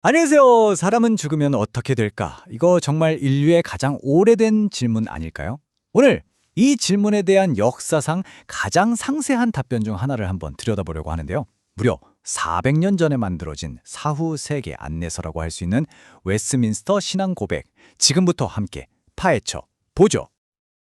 안녕하세요. 사람은 죽으면 어떻게 될까? 이거 정말 인류의 가장 오래된 질문 아닐까요? 오늘 이 질문에 대한 역사상 가장 상세한 답변 중 하나를 한번 들여다보려고 하는데요. 무려 400년 전에 만들어진 사후 세계 안내서라고 할 수 있는 웨스트민스터 신앙 고백. 지금부터 함께 파헤쳐 보죠.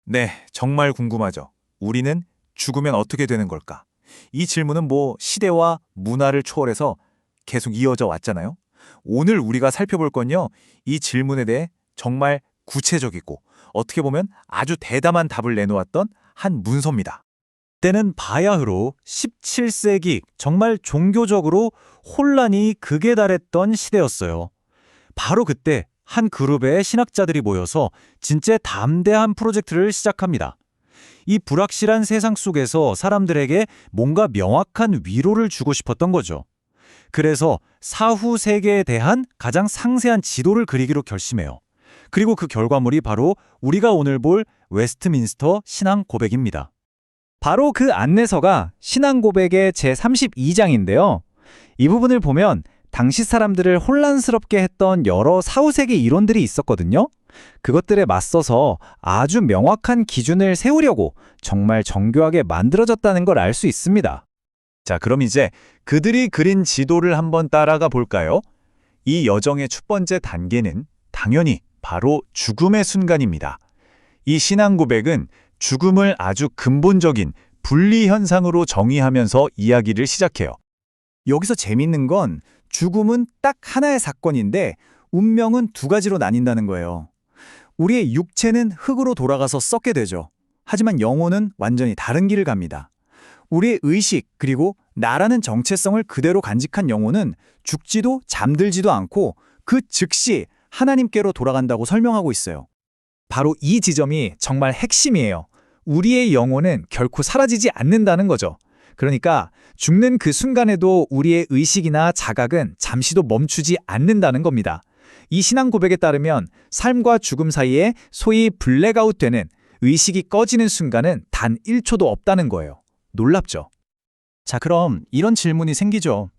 네, 정말 궁금하죠. 우리는 죽으면 어떻게 되는 걸까? 이 질문은 시대와 문화를 초월해서 계속 이어져 왔잖아요. 오늘 우리가 살펴볼 건요, 이 질문에 대해 정말 구체적이고 어떻게 보면 아주 대담한 답을 내놓았던 한 문서입니다. 때는 바야흐로 17세기 정말 종교적으로 혼란이 극에 달했던 시대였어요. 바로 그때 한 그룹의 신학자들이 모여서 진짜 담대한 프로젝트를 시작합니다. 이 불확실한 세상 속에서 사람들에게 뭔가 명확한 위로를 주고 싶었던 거죠. 그래서 사후 세계에 대한 가장 상세한 지도를 그리기로 결심해요. 그리고 그 결과물이 바로 우리가 오늘 볼 웨스트민스터 신앙 고백입니다. 바로 그 안내서가 신앙 고백의 제32장인데요. 이 부분을 보면 당시 사람들을 혼란스럽게 했던 여러 사후세계 이론들이 있었거든요. 그것들에 맞서서 아주 명확한 기준을 세우려고 정말 정교하게 만들어졌다는 걸 알 수 있습니다. 자, 그럼 이제 그들이 그린 지도를 한번 따라가 볼까요? 이 여정의 첫 번째 단계는 당연히 바로 죽음의 순간입니다. 이 신앙 고백은 죽음을 아주 근본적인 분리 현상으로 정의하면서 이야기를 시작해요. 여기서 재밌는 건 죽음은 딱 하나의 사건인데 운명은 두 가지로 나뉜다는 거예요. 우리의 육체는 흙으로 돌아가서 썩게 되죠. 하지만 영혼은 완전히 다른 길을 갑니다. 우리의 의식 그리고 나라는 정체성을 그대로 간직한 영혼은 죽지도 잠들지도 않고 그 즉시 하나님께로 돌아간다고 설명하고 있어요. 바로 이 지점이 정말 핵심이에요. 우리의 영혼은 결코 사라지지 않는다는 거죠. 그러니까 죽는 그 순간에도 우리의 의식이나 자각은 잠시도 멈추지 않는다는 겁니다. 이 신앙 고백에 따르면 삶과 죽음 사이에 소위 블랙아웃 되는 의식이 꺼지는 순간은 단 1초도 없다는 거예요. 놀랍죠? 자, 그럼 이런 질문이 생기죠.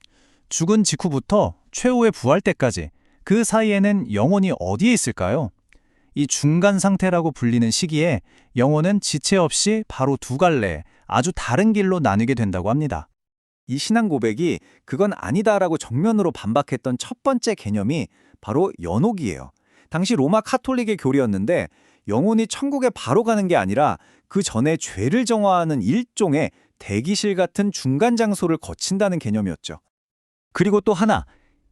죽은 직후부터 최후의 부활 때까지 그 사이에는 영혼이 어디에 있을까요? 이 중간 상태라고 불리는 시기에 영혼은 지체 없이 바로 두 갈래 아주 다른 길로 나뉘게 된다고 합니다. 이 신앙 고백이 그건 아니다라고 정면으로 반박했던 첫 번째 개념이 바로 연옥이에요. 당시 로마 카톨릭의 교리였는데 영혼이 천국에 바로 가는 게 아니라 그 전에 죄를 정화하는 일종의 대기실 같은 중간 장소를 거친다는 개념이었죠. 그리고 또 하나,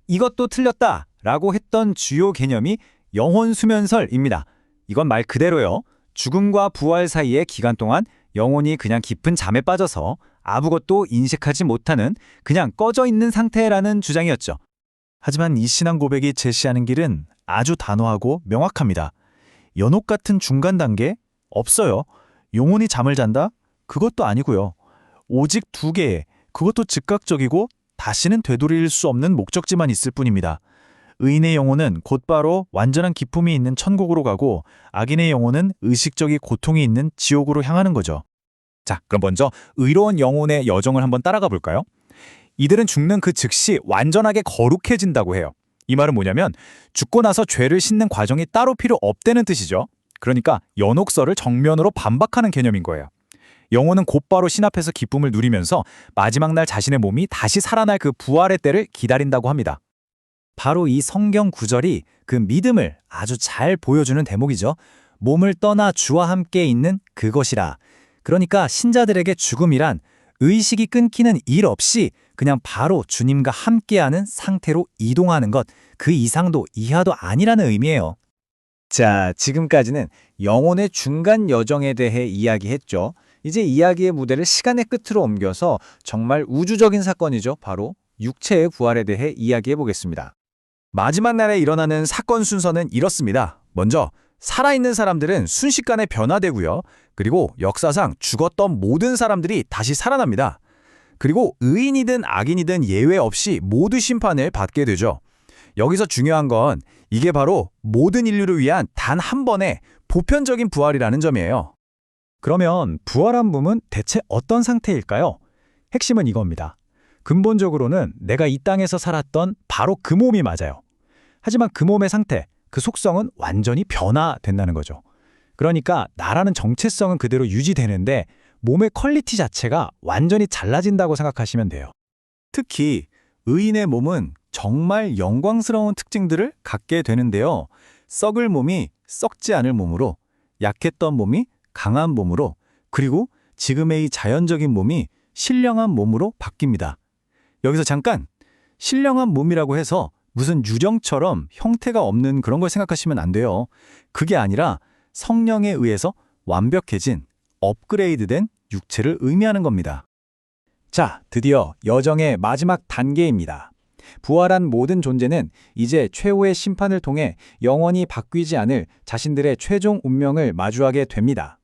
이것도 틀렸다라고 했던 주요 개념이 영혼 수면설입니다. 이건 말 그대로요. 죽음과 부활 사이의 기간 동안 영혼이 그냥 깊은 잠에 빠져서 아무것도 인식하지 못하는 그냥 꺼져 있는 상태라는 주장이었죠. 하지만 이 신앙 고백이 제시하는 길은 아주 단호하고 명확합니다. 연옥 같은 중간 단계? 없어요. 영혼이 잠을 잔다? 그것도 아니고요. 오직 두 개의, 그것도 즉각적이고 다시는 되돌릴 수 없는 목적지만 있을 뿐입니다. 의인의 영혼은 곧바로 완전한 기쁨이 있는 천국으로 가고 악인의 영혼은 의식적인 고통이 있는 지옥으로 향하는 거죠. 자, 그럼 먼저 의로운 영혼의 여정을 한번 따라가 볼까요? 이들은 죽는 그 즉시 완전하게 거룩해진다고 해요. 이 말은 뭐냐면 죽고 나서 죄를 씻는 과정이 따로 필요 없다는 뜻이죠. 그러니까 연옥설을 정면으로 반박하는 개념인 거예요. 영혼은 곧바로 신 앞에서 기쁨을 누리면서 마지막 날 자신의 몸이 다시 살아날 그 부활의 때를 기다린다고 합니다. 바로 이 성경 구절이 그 믿음을 아주 잘 보여주는 대목이죠. 몸을 떠나 주와 함께 있는 그것이라. 그러니까 신자들에게 죽음이란 의식이 끊기는 일 없이 그냥 바로 주님과 함께하는 상태로 이동하는 것, 그 이상도 이하도 아니라는 의미예요. 자, 지금까지는 영혼의 중간 여정에 대해 이야기했죠. 이제 이야기의 무대를 시간의 끝으로 옮겨서 정말 우주적인 사건이죠. 바로 육체의 부활에 대해 이야기해 보겠습니다. 마지막 날에 일어나는 사건 순서는 이렇습니다. 먼저 살아있는 사람들은 순식간에 변화되고요. 그리고 역사상 죽었던 모든 사람들이 다시 살아납니다. 그리고 의인이든 악인이든 예외 없이 모두 심판을 받게 되죠. 여기서 중요한 건 이게 바로 모든 인류를 위한 단 한 번의 보편적인 부활이라는 점이에요. 그러면 부활한 몸은 대체 어떤 상태일까요? 핵심은 이겁니다. 근본적으로는 내가 이 땅에서 살았던 바로 그 몸이 맞아요. 하지만 그 몸의 상태, 그 속성은 완전히 변화된다는 거죠. 그러니까 나라는 정체성은 그대로 유지되는데 몸의 퀄리티 자체가 완전히 달라진다고 생각하시면 돼요. 특히 의인의 몸은 정말 영광스러운 특징들을 갖게 되는데요. 썩을 몸이 썩지 않을 몸으로, 약했던 몸이 강한 몸으로, 그리고 지금의 이 자연적인 몸이 신령한 몸으로 바뀝니다. 여기서 잠깐, 신령한 몸이라고 해서 무슨 유령처럼 형태가 없는 그런 걸 생각하시면 안 돼요. 그게 아니라 성령에 의해서 완벽해진, 업그레이드된 육체를 의미하는 겁니다. 자, 드디어 여정의 마지막 단계입니다. 부활한 모든 존재는 이제 최후의 심판을 통해 영원히 바뀌지 않을 자신들의 최종 운명을 마주하게 됩니다.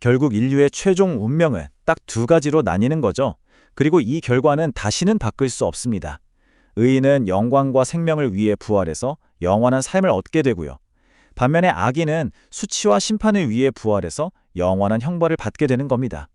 결국 인류의 최종 운명은 딱 두 가지로 나뉘는 거죠. 그리고 이 결과는 다시는 바꿀 수 없습니다. 의인은 영광과 생명을 위해 부활해서 영원한 삶을 얻게 되고요. 반면에 악인은 수치와 심판을 위해 부활해서 영원한 형벌을 받게 되는 겁니다.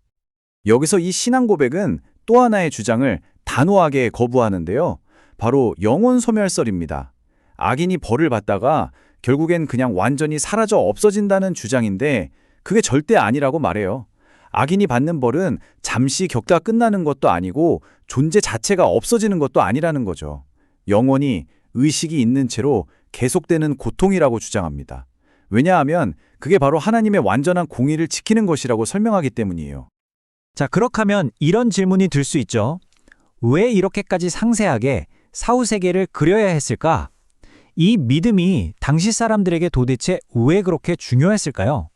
여기서 이 신앙 고백은 또 하나의 주장을 단호하게 거부하는데요. 바로 영혼 소멸설입니다. 악인이 벌을 받다가 결국엔 그냥 완전히 사라져 없어진다는 주장인데 그게 절대 아니라고 말해요. 악인이 받는 벌은 잠시 겪다가 끝나는 것도 아니고 존재 자체가 없어지는 것도 아니라는 거죠. 영혼이 의식이 있는 채로 계속되는 고통이라고 주장합니다. 왜냐하면 그게 바로 하나님의 완전한 공의를 지키는 것이라고 설명하기 때문이에요. 자, 그렇다면 이런 질문이 들 수 있죠. 왜 이렇게까지 상세하게 사후세계를 그려야 했을까? 이 믿음이 당시 사람들에게 도대체 왜 그렇게 중요했을까요?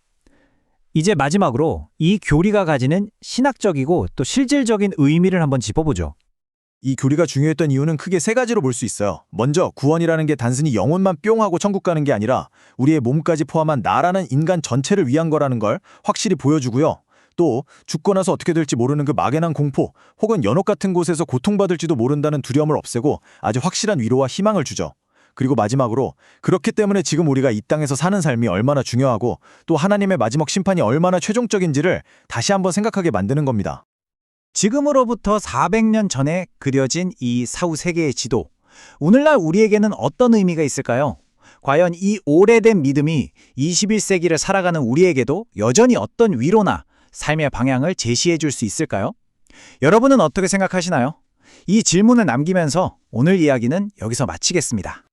이제 마지막으로 이 교리가 가지는 신학적이고 또 실질적인 의미를 한번 짚어보죠. 이 교리가 중요했던 이유는 크게 세 가지로 볼 수 있어요. 먼저 구원이라는 게 단순히 영혼만 뿅 하고 천국 가는 게 아니라 우리의 몸까지 포함한 나라는 인간 전체를 위한 거라는 걸 확실히 보여주고요. 또 죽고 나서 어떻게 될지 모르는 그 막연한 공포 혹은 연옥 같은 곳에서 고통받을지도 모른다는 두려움을 없애고 아주 확실한 위로와 희망을 주죠. 그리고 마지막으로 그렇기 때문에 지금 우리가 이 땅에서 사는 삶이 얼마나 중요하고 또 하나님의 마지막 심판이 얼마나 최종적인지를 다시 한번 생각하게 만드는 겁니다. 지금으로부터 400년 전에 그려진 이 사후세계의 지도, 오늘날 우리에게는 어떤 의미가 있을까요? 과연 이 오래된 믿음이 21세기를 살아가는 우리에게도 여전히 어떤 위로나 삶의 방향을 제시해 줄 수 있을까요? 여러분은 어떻게 생각하시나요? 이 질문을 남기면서 오늘 이야기는 여기서 마치겠습니다.